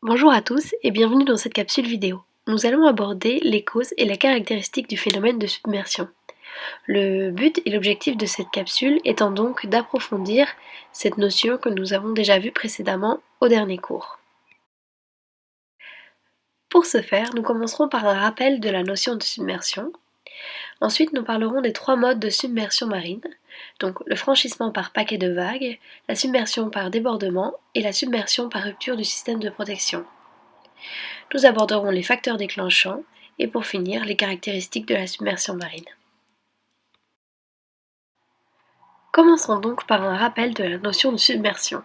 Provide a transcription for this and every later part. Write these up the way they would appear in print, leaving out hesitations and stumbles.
Bonjour à tous et bienvenue dans cette capsule vidéo. Nous allons aborder les causes et les caractéristiques du phénomène de submersion. Le but et l'objectif de cette capsule étant donc d'approfondir cette notion que nous avons déjà vue précédemment au dernier cours. Pour ce faire, nous commencerons par un rappel de la notion de submersion. Ensuite, nous parlerons des trois modes de submersion marine, donc le franchissement par paquet de vagues, la submersion par débordement et la submersion par rupture du système de protection. Nous aborderons les facteurs déclenchants et pour finir les caractéristiques de la submersion marine. Commençons donc par un rappel de la notion de submersion.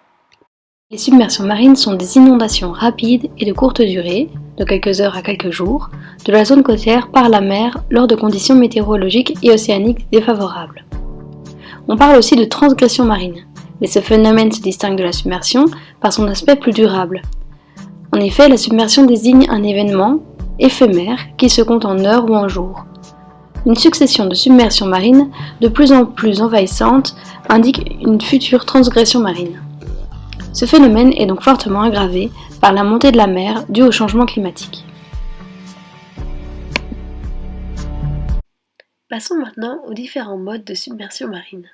Les submersions marines sont des inondations rapides et de courte durée, de quelques heures à quelques jours, de la zone côtière par la mer lors de conditions météorologiques et océaniques défavorables. On parle aussi de transgression marine, mais ce phénomène se distingue de la submersion par son aspect plus durable. En effet, la submersion désigne un événement éphémère qui se compte en heures ou en jours. Une succession de submersions marines de plus en plus envahissantes indique une future transgression marine. Ce phénomène est donc fortement aggravé par la montée de la mer due au changement climatique. Passons maintenant aux différents modes de submersion marine.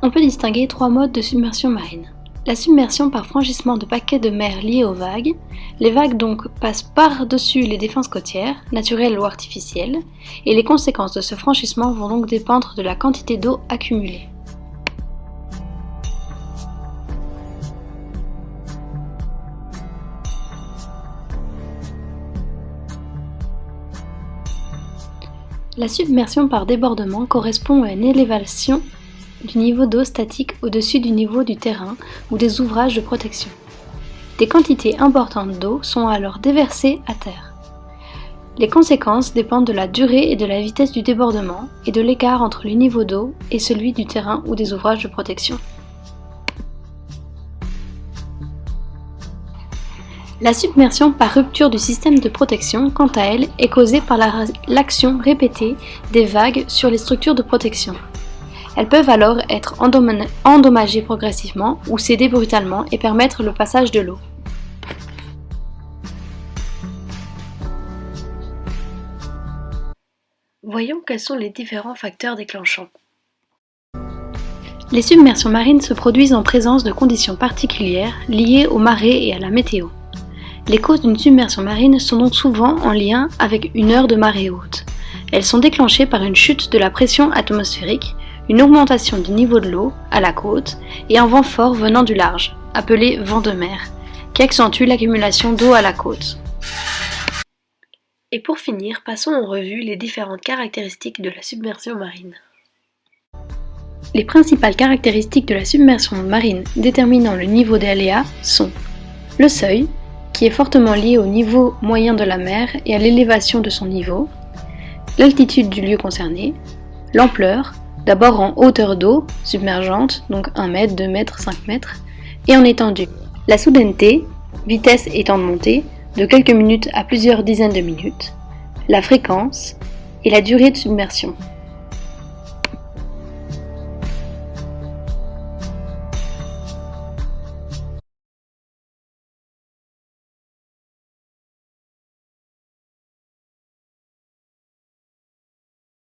On peut distinguer trois modes de submersion marine. La submersion par franchissement de paquets de mer liés aux vagues. Les vagues donc passent par-dessus les défenses côtières, naturelles ou artificielles, et les conséquences de ce franchissement vont donc dépendre de la quantité d'eau accumulée. La submersion par débordement correspond à une élévation du niveau d'eau statique au-dessus du niveau du terrain ou des ouvrages de protection. Des quantités importantes d'eau sont alors déversées à terre. Les conséquences dépendent de la durée et de la vitesse du débordement et de l'écart entre le niveau d'eau et celui du terrain ou des ouvrages de protection. La submersion par rupture du système de protection, quant à elle, est causée par l'action répétée des vagues sur les structures de protection. Elles peuvent alors être endommagées progressivement ou céder brutalement et permettre le passage de l'eau. Voyons quels sont les différents facteurs déclenchants. Les submersions marines se produisent en présence de conditions particulières liées aux marées et à la météo. Les causes d'une submersion marine sont donc souvent en lien avec une heure de marée haute. Elles sont déclenchées par une chute de la pression atmosphérique, une augmentation du niveau de l'eau à la côte et un vent fort venant du large, appelé vent de mer, qui accentue l'accumulation d'eau à la côte. Et pour finir, passons en revue les différentes caractéristiques de la submersion marine. Les principales caractéristiques de la submersion marine déterminant le niveau des aléas sont le seuil, qui est fortement lié au niveau moyen de la mer et à l'élévation de son niveau, l'altitude du lieu concerné, l'ampleur, d'abord en hauteur d'eau submergente, donc 1 mètre, 2 mètres, 5 mètres, et en étendue. La soudaineté, vitesse et temps de montée, de quelques minutes à plusieurs dizaines de minutes, la fréquence et la durée de submersion.